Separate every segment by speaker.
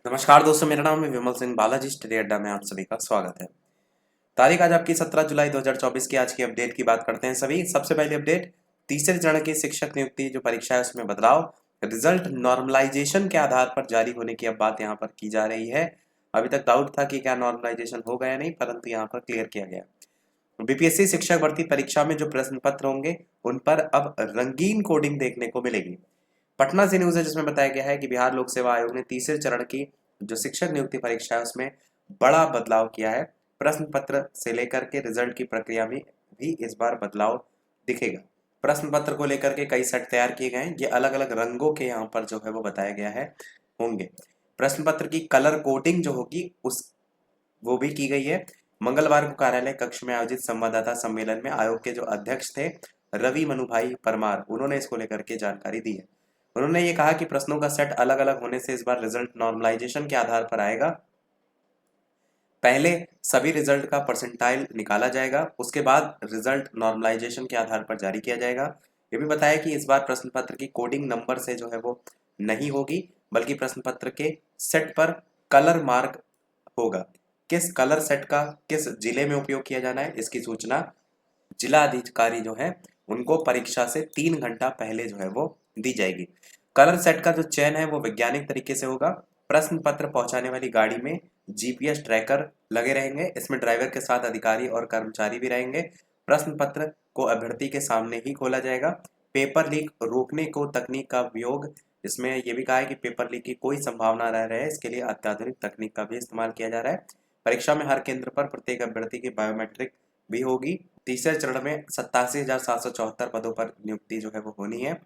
Speaker 1: नमस्कार दोस्तों, मेरा नाम है विमल सिंह बालाजी स्टडी अड्डा में आप सभी का स्वागत है। तारीख आज आपकी 17 जुलाई 2024 की। आज की अपडेट की बात करते हैं सभी। सबसे पहले अपडेट, तीसरे चरण की शिक्षक नियुक्ति जो परीक्षा है उसमें बदलाव, रिजल्ट नॉर्मलाइजेशन के आधार पर जारी होने की अब बात यहाँ पर की जा रही है। अभी तक डाउट था कि क्या नॉर्मलाइजेशन होगा या नहीं, परंतु यहाँ पर क्लियर किया गया। बीपीएससी शिक्षक भर्ती परीक्षा में जो प्रश्न पत्र होंगे उन पर अब रंगीन कोडिंग देखने को मिलेगी। पटना से न्यूज है जिसमें बताया गया है कि बिहार लोक सेवा आयोग ने तीसरे चरण की जो शिक्षक नियुक्ति परीक्षा है उसमें बड़ा बदलाव किया है। प्रश्न पत्र से लेकर के रिजल्ट की प्रक्रिया में भी इस बार बदलाव दिखेगा। प्रश्न पत्र को लेकर के कई सेट तैयार किए गए हैं। ये अलग अलग रंगों के यहाँ पर जो है वो बताया गया है होंगे। प्रश्न पत्र की कलर कोडिंग जो होगी उस वो भी की गई है। मंगलवार को कार्यालय कक्ष में आयोजित संवाददाता सम्मेलन में आयोग के जो अध्यक्ष थे रवि मनुभाई परमार, उन्होंने इसको लेकर के जानकारी दी है। उन्होंने ये कहा कि प्रश्नों का सेट अलग अलग होने से इस बार रिजल्ट नॉर्मलाइजेशन के आधार पर आएगा। पहले सभी रिजल्ट का परसेंटाइल निकाला जाएगा, उसके बाद रिजल्ट नॉर्मलाइजेशन के आधार पर जारी किया जाएगा। ये भी बताया कि इस बार प्रश्न पत्र की कोडिंग नंबर से जो है वो नहीं होगी, बल्कि प्रश्न पत्र के सेट पर कलर मार्क होगा। किस कलर सेट का किस जिले में उपयोग किया जाना है, इसकी सूचना जिला अधिकारी जो है उनको परीक्षा से 3 घंटा पहले जो है वो दी जाएगी। कलर सेट का जो चयन है वो वैज्ञानिक तरीके से होगा। प्रश्न पत्र पहुंचाने वाली गाड़ी में जीपीएस ट्रैकर लगे रहेंगे। इसमें ड्राइवर के साथ अधिकारी और कर्मचारी भी रहेंगे। प्रश्न पत्र को अभ्यर्थी के सामने ही खोला जाएगा। पेपर लीक रोकने को तकनीक का उपयोग, इसमें यह भी कहा है कि पेपर लीक की कोई संभावना रह रहे, इसके लिए अत्याधुनिक तकनीक का भी इस्तेमाल किया जा रहा है। परीक्षा में हर केंद्र पर प्रत्येक अभ्यर्थी की बायोमेट्रिक भी होगी। तीसरे चरण में 87,774 पदों पर नियुक्ति जो है वो होनी है।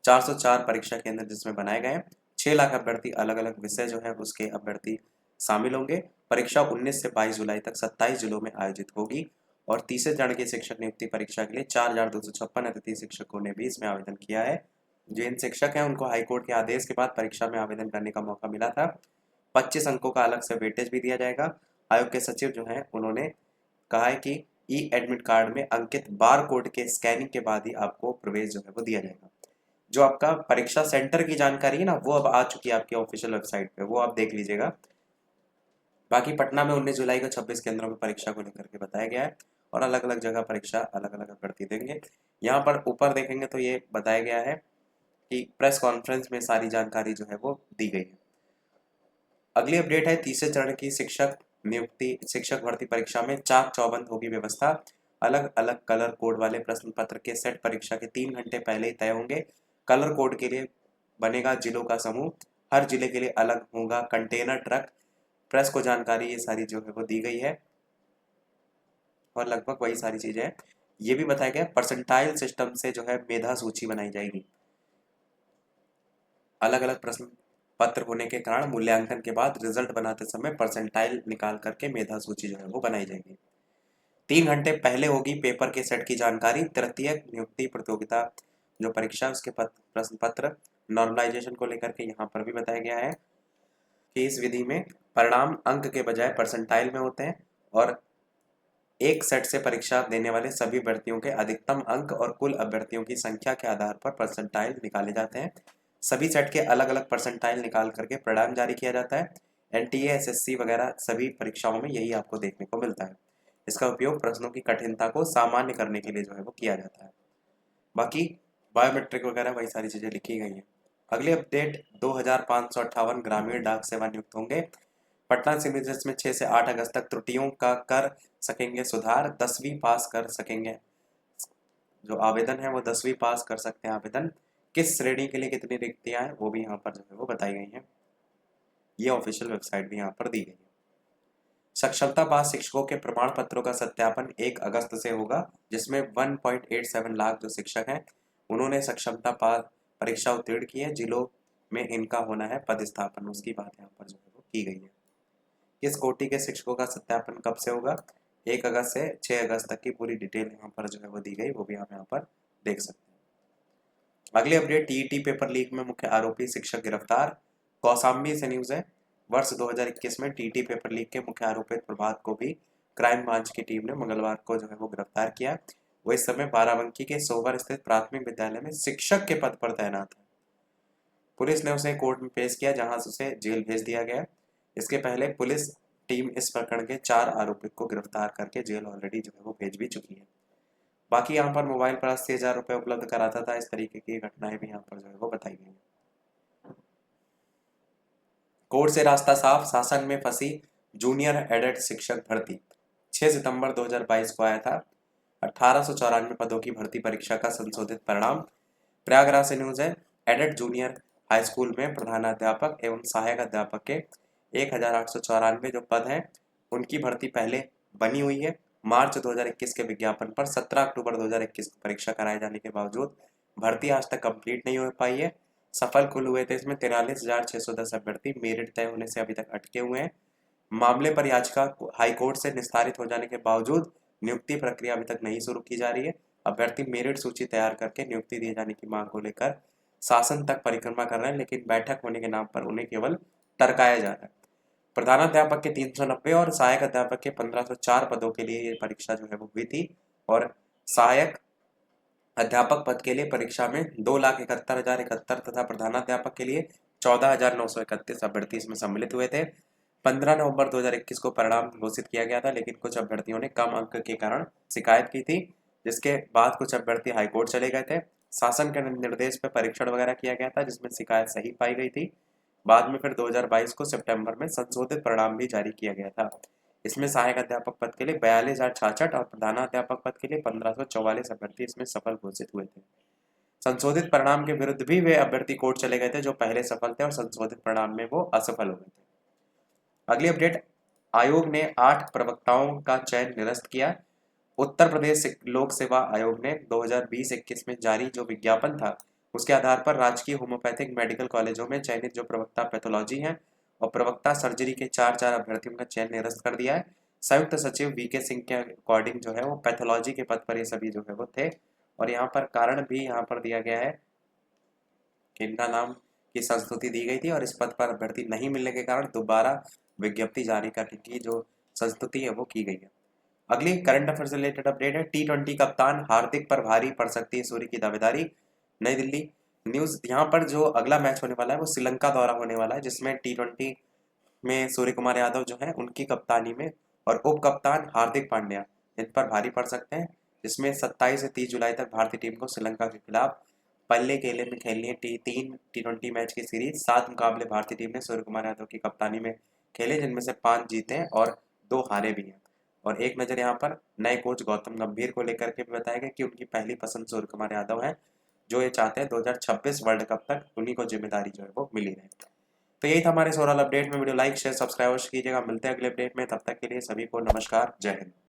Speaker 1: 404 परीक्षा केंद्र जिसमें बनाए गए हैं। 6 लाख अभ्यर्थी, अलग अलग विषय जो है उसके अभ्यर्थी शामिल होंगे। परीक्षा 19 से 22 जुलाई तक 27 जिलों में आयोजित होगी। और तीसरे चरण की शिक्षक नियुक्ति परीक्षा के लिए 4,256 अतिथि शिक्षकों ने भी इसमें आवेदन किया है। जो इन शिक्षक हैं उनको हाईकोर्ट के आदेश के बाद परीक्षा में आवेदन करने का मौका मिला था। 25 अंकों का अलग से वेटेज भी दिया जाएगा। आयोग के सचिव जो हैं उन्होंने कहा है कि ई एडमिट कार्ड में अंकित बार कोड के स्कैनिंग के बाद ही आपको प्रवेश जो है वो दिया जाएगा। जो आपका परीक्षा सेंटर की जानकारी है ना, वो अब आ चुकी है आपकी ऑफिशियल वेबसाइट पे, वो आप देख लीजिएगा। बाकी पटना में 19 जुलाई को 26 केंद्रों में परीक्षा को लेकर के बताया गया है। और अलग अलग जगह परीक्षा अलग अलग अभ्यर्थी देंगे। यहाँ पर ऊपर देखेंगे तो ये बताया गया है कि प्रेस कॉन्फ्रेंस में सारी जानकारी जो है वो दी गई है। अगली अपडेट है तीसरे चरण की शिक्षक नियुक्ति शिक्षक भर्ती परीक्षा में चाक चौबंद होगी व्यवस्था। अलग अलग कलर कोड वाले प्रश्न पत्र के सेट परीक्षा के 3 घंटे पहले ही तय होंगे। कलर कोड के लिए बनेगा जिलों का समूह। हर जिले के लिए अलग होगा कंटेनर ट्रक। प्रेस को जानकारी ये सारी जो है वो दी गई है और लगभग वही सारी चीजें हैं। ये भी बताया गया परसेंटाइल सिस्टम से जो है मेधा सूची बनाई जाएगी। अलग अलग प्रश्न पत्र होने के कारण मूल्यांकन के बाद रिजल्ट बनाते समय परसेंटाइल निकाल करके मेधा सूची जो है वो बनाई जाएगी। 3 घंटे पहले होगी पेपर के सेट की जानकारी। तृतीय नियुक्ति प्रतियोगिता जो परीक्षा उसके प्रश्न पत्र नॉर्मलाइजेशन को लेकर के यहाँ पर भी बताया गया है कि इस विधि में परिणाम अंक के बजाय परसेंटाइल में होते हैं और एक सेट से परीक्षा देने वाले सभी अभ्यर्थियों के अधिकतम अंक और कुल अभ्यर्थियों की संख्या के आधार पर परसेंटाइल निकाले जाते हैं। सभी सेट के अलग अलग परसेंटाइल निकाल करके परिणाम जारी किया जाता है। एनटीए, एसएससी वगैरह सभी परीक्षाओं में यही आपको देखने को मिलता है। इसका उपयोग प्रश्नों की कठिनता को सामान्य करने के लिए जो है वो किया जाता है। बाकी बायोमेट्रिक वगैरह वही सारी चीज़ें लिखी गई हैं। अगली अपडेट, 2,558 ग्रामीण डाक सेवा नियुक्त होंगे। पटना सिविल सर्जन में 6 से 8 अगस्त तक त्रुटियों का कर सकेंगे सुधार। 10वीं पास कर सकेंगे, जो आवेदन है वो 10वीं पास कर सकते हैं आवेदन। किस श्रेणी के लिए कितनी रिक्तियां हैं वो भी यहाँ पर जो है वो बताई गई हैं। ये ऑफिशियल वेबसाइट भी यहाँ पर दी गई है। सक्षमता पास शिक्षकों के प्रमाण पत्रों का सत्यापन 1 अगस्त से होगा, जिसमें 1.87 लाख जो शिक्षक हैं उन्होंने सक्षमता पास परीक्षा उत्तीर्ण की है। जिलों में इनका होना है पदस्थापन, उसकी बात यहाँ पर जो है वो की गई है। किस कोटि के शिक्षकों का सत्यापन कब से होगा? 1 अगस्त से 6 अगस्त तक की पूरी डिटेल यहाँ पर जो है वो दी गई, वो भी हम यहाँ पर देख सकते हैं। अगली अपडेट, टीईटी पेपर लीक में मुख्य आरोपी शिक्षक गिरफ्तार। कौशाम्बी से न्यूज है। वर्ष 2021 में टीईटी पेपर लीक के मुख्य आरोपित प्रभात को भी क्राइम ब्रांच की टीम ने मंगलवार को जो है वो गिरफ्तार किया। वो इस समय बाराबंकी के सोवर स्थित प्राथमिक विद्यालय में शिक्षक के पद पर तैनात है। पुलिस ने उसे कोर्ट में पेश किया, जहां से उसे जेल भेज दिया गया। इसके पहले पुलिस टीम इस प्रकरण के 4 आरोपित को गिरफ्तार करके जेल ऑलरेडी जो है वो भेज भी चुकी है। बाकी यहाँ पर मोबाइल पर 80,000 रुपये उपलब्ध कराता था, इस तरीके की घटनाएं भी यहाँ पर जो है वो बताई गई हैं। कोर्ट से रास्ता साफ, शासन में फंसी जूनियर एडेड शिक्षक भर्ती। 6 सितंबर 2022 को आया था 1894 पदों की भर्ती परीक्षा का संशोधित परिणाम। प्रयागराज से न्यूज है। एडेड जूनियर हाई स्कूल में प्रधानाध्यापक एवं सहायक अध्यापक के 1894 जो पद हैं उनकी भर्ती पहले बनी हुई है। मार्च 2021 के विज्ञापन पर 17 अक्टूबर 2021 को परीक्षा कराए जाने के बावजूद भर्ती आज तक कंप्लीट नहीं हो पाई है। सफल कुल हुए थे इसमें 43,610 अभ्यर्थी, मेरिट तय होने से अभी तक अटके हुए हैं। मामले पर याचिका हाईकोर्ट से निस्तारित हो जाने के बावजूद नियुक्ति प्रक्रिया अभी तक नहीं शुरू की जा रही है। अभ्यर्थी मेरिट सूची तैयार करके नियुक्ति दिए जाने की मांग को लेकर शासन तक परिक्रमा कर रहे हैं, लेकिन बैठक होने के नाम पर उन्हें केवल टरकाया जा रहा है। प्रधानाध्यापक के 390 और सहायक अध्यापक के 1504 पदों के लिए ये परीक्षा जो है वो हुई थी, और सहायक अध्यापक पद के लिए परीक्षा में 2,71,071 तथा प्रधानाध्यापक के लिए 14,931 अभ्यर्थी इसमें सम्मिलित हुए थे। 15 नवंबर 2021 को परिणाम घोषित किया गया था, लेकिन कुछ अभ्यर्थियों ने कम अंक के कारण शिकायत की थी, जिसके बाद कुछ अभ्यर्थी हाईकोर्ट चले गए थे। शासन के निर्देश पर परीक्षण वगैरह किया गया था, जिसमें शिकायत सही पाई गई थी। बाद में फिर 2022 को सितंबर में संशोधित परिणाम भी जारी किया गया था। इसमें सहायक अध्यापक पद के लिए 42,066 और प्रधानाध्यापक पद के लिए 1,544 अभ्यर्थी इसमें सफल घोषित हुए थे। संशोधित परिणाम के विरुद्ध भी वे अभ्यर्थी कोर्ट चले गए थे जो पहले सफल थे, और संशोधित परिणाम में वो असफल हो गए थे। अगली अपडेट, आयोग ने 8 प्रवक्ताओं का चयन निरस्त किया। उत्तर प्रदेश लोक सेवा आयोग ने 2020-21 में जारी जो विज्ञापन था उसके आधार पर राजकीय होम्योपैथिक मेडिकल कॉलेजों में चयनित जो प्रवक्ता पैथोलॉजी हैं और प्रवक्ता सर्जरी के 4 अभ्यर्थियों का चयन निरस्त कर दिया है। संयुक्त सचिव वीके सिंह के अकॉर्डिंग जो है वो पैथोलॉजी के पद पर ये सभी जो है वो थे, और यहाँ पर कारण भी यहाँ पर दिया गया है कि इनका नाम की संस्तुति दी गई थी और इस पद पर अभ्यर्थी नहीं मिलने के कारण दोबारा विज्ञप्ति जारी करने की जो संस्तुति है वो की गई है। अगली करंट अफेयर से रिलेटेड अपडेट है। T20 कप्तान हार्दिक पर भारी पड़ सकती है सूर्य की दावेदारी। नई दिल्ली न्यूज, यहाँ पर जो अगला मैच होने वाला है वो श्रीलंका दौरा होने वाला है, जिसमें T20 में सूर्य कुमार यादव जो है उनकी कप्तानी में और उप कप्तान हार्दिक पांड्या इन पर भारी पड़ सकते हैं, जिसमें 27 से 30 जुलाई तक भारतीय टीम को श्रीलंका के खिलाफ पल्ले केले में खेलनी है 3 T20 मैच की सीरीज। 7 मुकाबले भारतीय टीम ने सूर्य कुमार यादव की कप्तानी में खेले, जिनमें से 5 जीते हैं और 2 हारे भी हैं। और एक नज़र यहाँ पर नए कोच गौतम गंभीर को लेकर के भी बताया गया कि उनकी पहली पसंद सूर्य कुमार यादव है, जो ये चाहते हैं 2026 वर्ल्ड कप तक उन्हीं को जिम्मेदारी जो है वो मिली रहे। तो यही था हमारे ओवरऑल अपडेट में। वीडियो लाइक शेयर सब्सक्राइब कीजिएगा। मिलते हैं अगले अपडेट में, तब तक के लिए सभी को नमस्कार, जय हिंद।